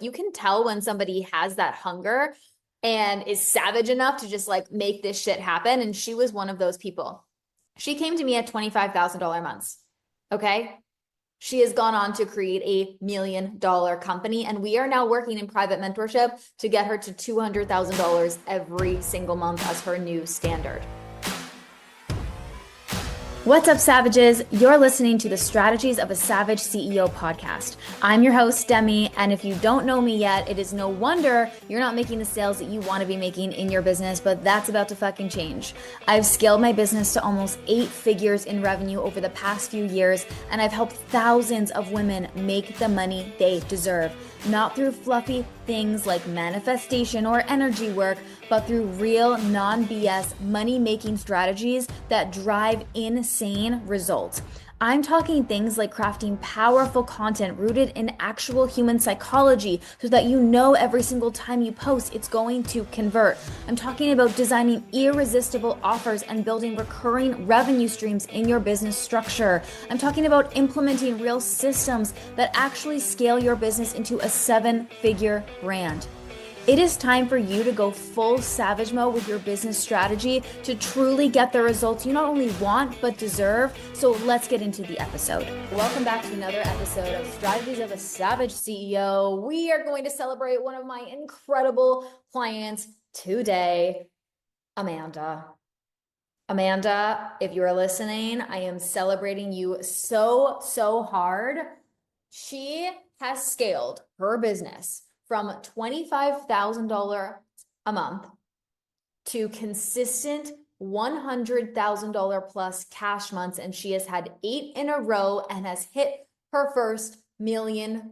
You can tell when somebody has that hunger and is savage enough to just like make this shit happen. And she was one of those people. She came to me at $25,000 months. Okay. She has gone on to create $1 million company. And we are now working in private mentorship to get her to $200,000 every single month as her new standard. What's up, Savages? You're listening to the Strategies of a Savage CEO podcast. I'm your host, Demi, and if you don't know me yet, it is no wonder you're not making the sales that you want to be making in your business, but that's about to fucking change. I've scaled my business to almost 8 figures in revenue over the past few years, and I've helped thousands of women make the money they deserve. Not through fluffy things like manifestation or energy work, but through real, non-BS money-making strategies that drive insane results. I'm talking things like crafting powerful content rooted in actual human psychology so that you know every single time you post it's going to convert. I'm talking about designing irresistible offers and building recurring revenue streams in your business structure. I'm talking about implementing real systems that actually scale your business into a 7-figure brand. It is time for you to go full savage mode with your business strategy to truly get the results you not only want, but deserve. So let's get into the episode. Welcome back to another episode of Strategies of a Savage CEO. We are going to celebrate one of my incredible clients today, Amanda. Amanda, if you're listening, I am celebrating you so hard. She has scaled her business from $25,000 a month to consistent $100,000 plus cash months. And she has had 8 in a row and has hit her first $1 million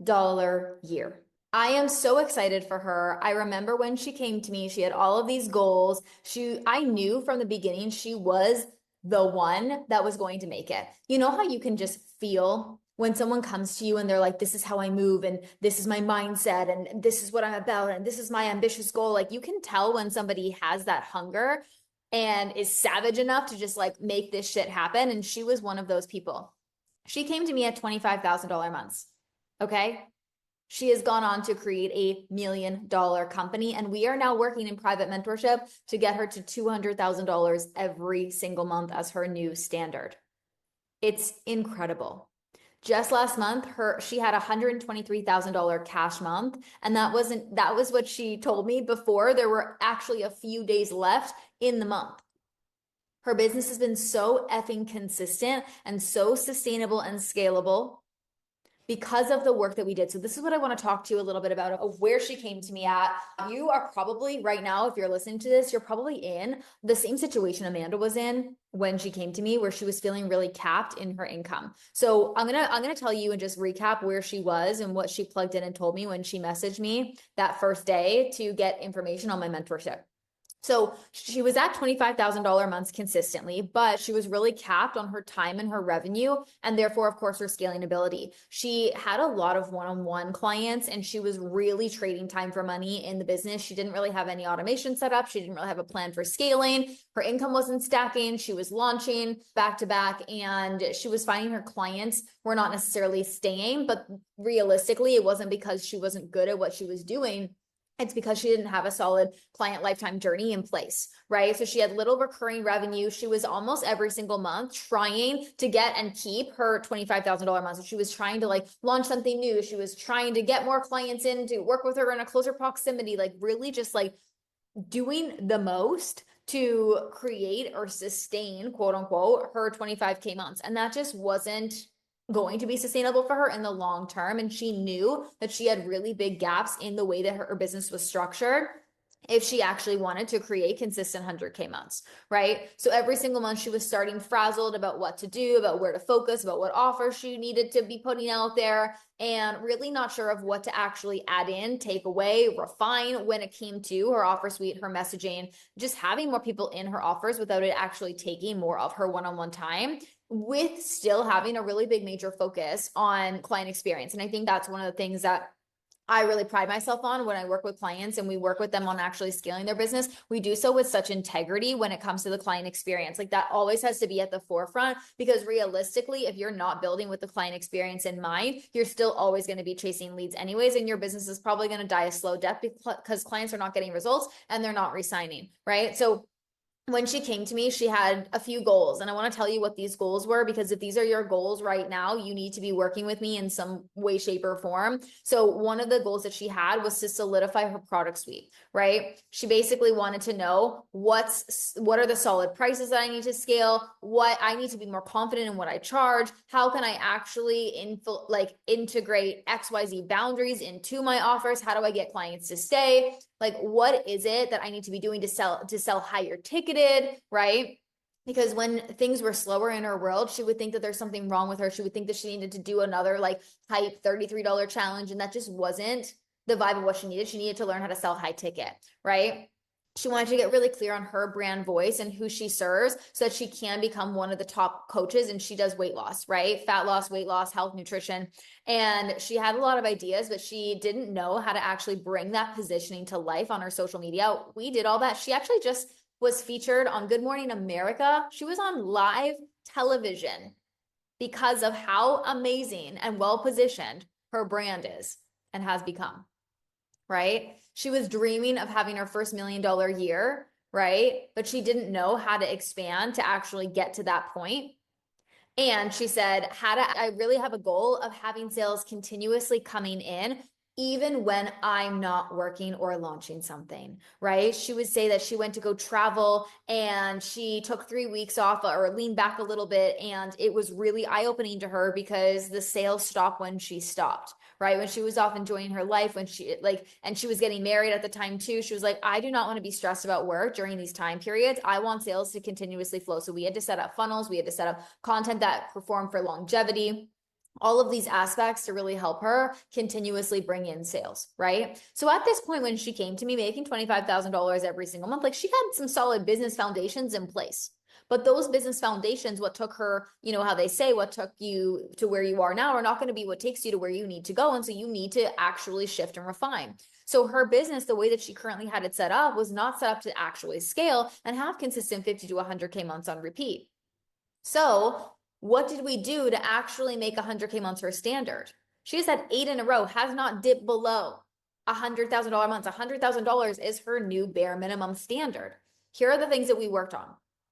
year. I am so excited for her. I remember when she came to me, she had all of these goals. I knew from the beginning she was the one that was going to make it. You know how you can just feel when someone comes to you and they're like, this is how I move, and this is my mindset, and this is what I'm about, and this is my ambitious goal. Like, you can tell when somebody has that hunger and is savage enough to just like make this shit happen. And she was one of those people. She came to me at $25,000 months. Okay. She has gone on to create $1 million company. And we are now working in private mentorship to get her to $200,000 every single month as her new standard. It's incredible. Just last month, she had $123,000 cash month. And that was what she told me before there were actually a few days left in the month. Her business has been so effing consistent and so sustainable and scalable because of the work that we did. So this is what I want to talk to you a little bit about of where she came to me at. You are probably right now, if you're listening to this, you're probably in the same situation Amanda was in when she came to me, where she was feeling really capped in her income. So I'm gonna tell you and just recap where she was and what she plugged in and told me when she messaged me that first day to get information on my mentorship. So she was at $25,000 months consistently, but she was really capped on her time and her revenue, and therefore, of course, her scaling ability. She had a lot of one-on-one clients, and she was really trading time for money in the business. She didn't really have any automation set up. She didn't really have a plan for scaling. Her income wasn't stacking. She was launching back to back, and she was finding her clients were not necessarily staying, but realistically, it wasn't because she wasn't good at what she was doing. It's because she didn't have a solid client lifetime journey in place, right? So she had little recurring revenue. She was almost every single month trying to get and keep her $25,000 month. So she was trying to like launch something new. She was trying to get more clients in to work with her in a closer proximity, like really just like doing the most to create or sustain, quote unquote, her 25K months. And that just wasn't going to be sustainable for her in the long term. And she knew that she had really big gaps in the way that her business was structured if she actually wanted to create consistent 100K months, right? So every single month she was starting frazzled about what to do, about where to focus, about what offers she needed to be putting out there, and really not sure of what to actually add in, take away, refine when it came to her offer suite, her messaging, just having more people in her offers without it actually taking more of her one-on-one time, with still having a really big major focus on client experience. And I think that's one of the things that I really pride myself on when I work with clients and we work with them on actually scaling their business. We do so with such integrity when it comes to the client experience. Like that always has to be at the forefront, because realistically, if you're not building with the client experience in mind, you're still always going to be chasing leads anyways. And your business is probably going to die a slow death because clients are not getting results and they're not re-signing, right? So when she came to me, she had a few goals. And I want to tell you what these goals were, because if these are your goals right now, you need to be working with me in some way, shape, or form. So one of the goals that she had was to solidify her product suite, right? She basically wanted to know what are the solid prices that I need to scale, what I need to be more confident in what I charge, how can I actually integrate XYZ boundaries into my offers, how do I get clients to stay? Like, what is it that I need to be doing to sell higher ticketed, right? Because when things were slower in her world, she would think that there's something wrong with her. She would think that she needed to do another like hype $33 challenge. And that just wasn't the vibe of what she needed. She needed to learn how to sell high ticket, right? She wanted to get really clear on her brand voice and who she serves so that she can become one of the top coaches. And she does weight loss, right? Fat loss, weight loss, health, nutrition. And she had a lot of ideas, but she didn't know how to actually bring that positioning to life on her social media. We did all that. She actually just was featured on Good Morning America. She was on live television because of how amazing and well positioned her brand is and has become, right? She was dreaming of having her first $1 million year, right? But she didn't know how to expand to actually get to that point. And she said, I really have a goal of having sales continuously coming in, even when I'm not working or launching something, right? She would say that she went to go travel and she took 3 weeks off or leaned back a little bit. And it was really eye-opening to her because the sales stopped when she stopped, right? When she was off enjoying her life, and she was getting married at the time too. She was like, I do not want to be stressed about work during these time periods. I want sales to continuously flow. So we had to set up funnels. We had to set up content that performed for longevity, all of these aspects to really help her continuously bring in sales, right? So at this point, when she came to me making $25,000 every single month, like she had some solid business foundations in place. But those business foundations, what took her, how they say, what took you to where you are now are not going to be what takes you to where you need to go. And so you need to actually shift and refine. So her business, the way that she currently had it set up, was not set up to actually scale and have consistent 50 to 100K months on repeat. So what did we do to actually make 100K months her standard? She has had 8 in a row, has not dipped below $100,000 months. $100,000 is her new bare minimum standard. Here are the things that we worked on.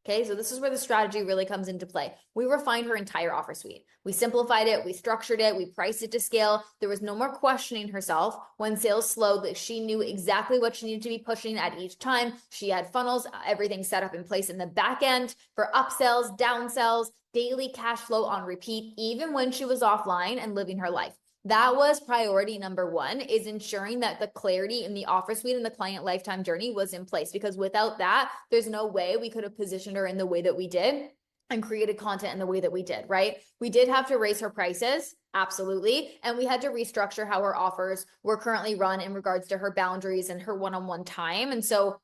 Okay, so this is where the strategy really comes into play. We refined her entire offer suite. We simplified it, we structured it, we priced it to scale. There was no more questioning herself when sales slowed. That she knew exactly what she needed to be pushing at each time. She had funnels, everything set up in place in the back end for upsells, downsells, daily cash flow on repeat, even when she was offline and living her life. That was priority number one, is ensuring that the clarity in the offer suite and the client lifetime journey was in place, because without that, there's no way we could have positioned her in the way that we did and created content in the way that we did, right? We did have to raise her prices, absolutely. And we had to restructure how her offers were currently run in regards to her boundaries and her one-on-one time. And so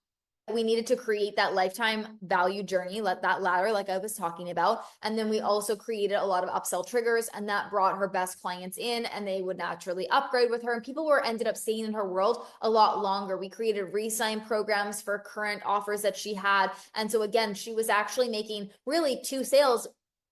we needed to create that lifetime value journey, let that ladder, like I was talking about. And then we also created a lot of upsell triggers, and that brought her best clients in, and they would naturally upgrade with her. And people were ended up staying in her world a lot longer. We created re-sign programs for current offers that she had. And so again, she was actually making really 2 sales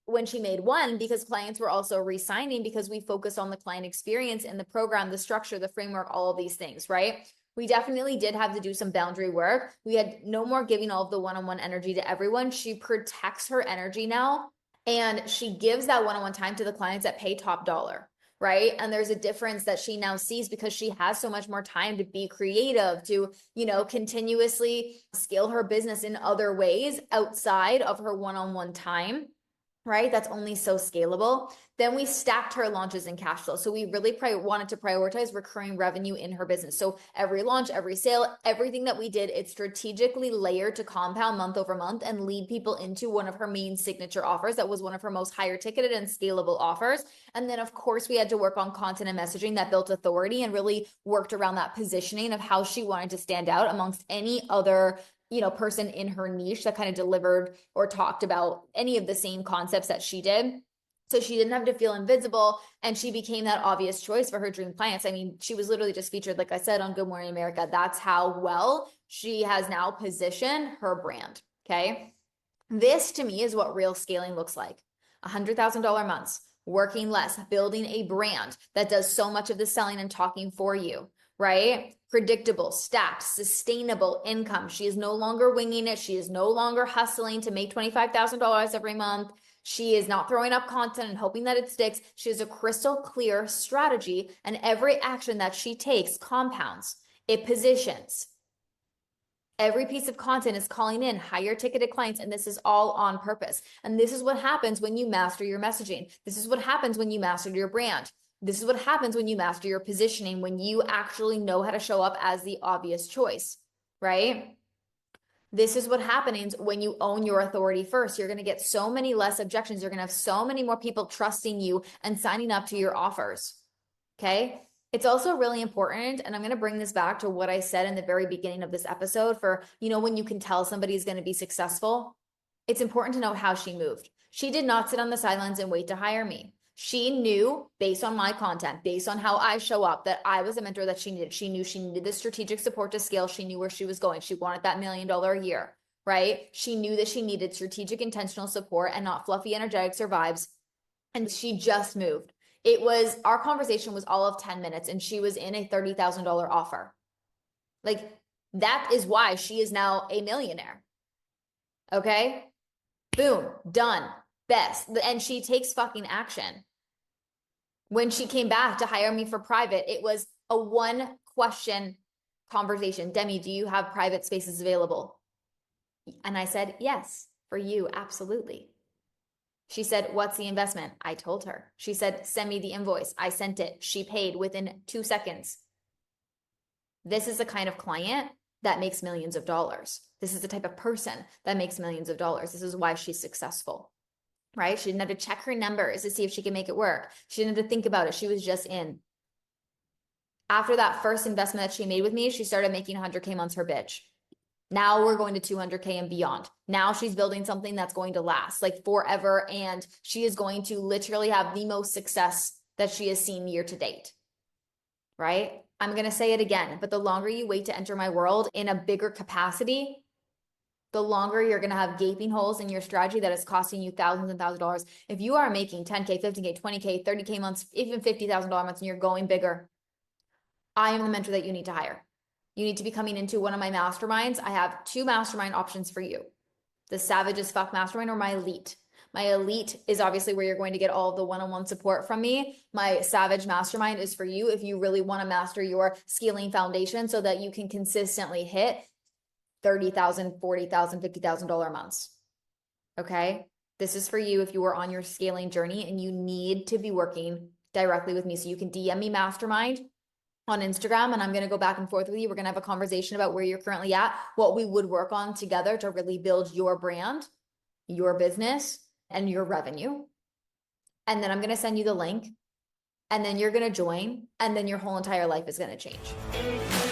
when she made 1, because clients were also re-signing, because we focused on the client experience and the program, the structure, the framework, all of these things, right? We definitely did have to do some boundary work. We had no more giving all of the one-on-one energy to everyone. She protects her energy now, and she gives that one-on-one time to the clients that pay top dollar, right? And there's a difference that she now sees because she has so much more time to be creative, to, continuously scale her business in other ways outside of her one-on-one time, right? That's only so scalable. Then we stacked her launches and cash flow. So we really wanted to prioritize recurring revenue in her business. So every launch, every sale, everything that we did, it's strategically layered to compound month over month and lead people into one of her main signature offers. That was one of her most higher ticketed and scalable offers. And then of course we had to work on content and messaging that built authority and really worked around that positioning of how she wanted to stand out amongst any other person in her niche that kind of delivered or talked about any of the same concepts that she did. So she didn't have to feel invisible, and she became that obvious choice for her dream clients. I mean, she was literally just featured, like I said, on Good Morning America. That's how well she has now positioned her brand. Okay. This to me is what real scaling looks like. $100,000 months, working less, building a brand that does so much of the selling and talking for you, right? Predictable, stacked, sustainable income. She is no longer winging it. She is no longer hustling to make $25,000 every month. She is not throwing up content and hoping that it sticks. She has a crystal clear strategy, and every action that she takes compounds. It positions. Every piece of content is calling in higher ticketed clients, and this is all on purpose. And this is what happens when you master your messaging. This is what happens when you master your brand. This is what happens when you master your positioning, when you actually know how to show up as the obvious choice, right? This is what happens when you own your authority first. You're going to get so many less objections. You're going to have so many more people trusting you and signing up to your offers. Okay. It's also really important, and I'm going to bring this back to what I said in the very beginning of this episode for, when you can tell somebody is going to be successful, it's important to know how she moved. She did not sit on the sidelines and wait to hire me. She knew, based on my content, based on how I show up, that I was a mentor that she needed. She knew she needed the strategic support to scale. She knew where she was going. She wanted that $1 million a year, right? She knew that she needed strategic, intentional support and not fluffy, energetic vibes. And she just moved. Our conversation was all of 10 minutes, and she was in a $30,000 offer. Like, that is why she is now a millionaire. Okay. Boom, done, best. And she takes fucking action. When she came back to hire me for private, it was a 1-question conversation. Demi, do you have private spaces available? And I said, yes, for you, absolutely. She said, what's the investment? I told her. She said, send me the invoice. I sent it. She paid within 2 seconds. This is the kind of client that makes millions of dollars. This is the type of person that makes millions of dollars. This is why she's successful, right? She didn't have to check her numbers to see if she could make it work. She didn't have to think about it. She was just in. After that first investment that she made with me, she started making 100K months her bitch. Now we're going to 200K and beyond. Now she's building something that's going to last like forever. And she is going to literally have the most success that she has seen year to date. Right? I'm going to say it again, but the longer you wait to enter my world in a bigger capacity, the longer you're going to have gaping holes in your strategy that is costing you thousands and thousands of dollars. If you are making 10K, 15K, 20K, 30K months, even $50,000 months, and you're going bigger, I am the mentor that you need to hire. You need to be coming into one of my masterminds. I have 2 mastermind options for you. The Savage as Fuck Mastermind or my Elite. My Elite is obviously where you're going to get all of the one-on-one support from me. My Savage Mastermind is for you if you really want to master your scaling foundation so that you can consistently hit $30,000, $40,000, $50,000 months. Okay? This is for you if you are on your scaling journey and you need to be working directly with me. So you can DM me Mastermind on Instagram, and I'm going to go back and forth with you. We're going to have a conversation about where you're currently at, what we would work on together to really build your brand, your business, and your revenue. And then I'm going to send you the link, and then you're going to join, and then your whole entire life is going to change.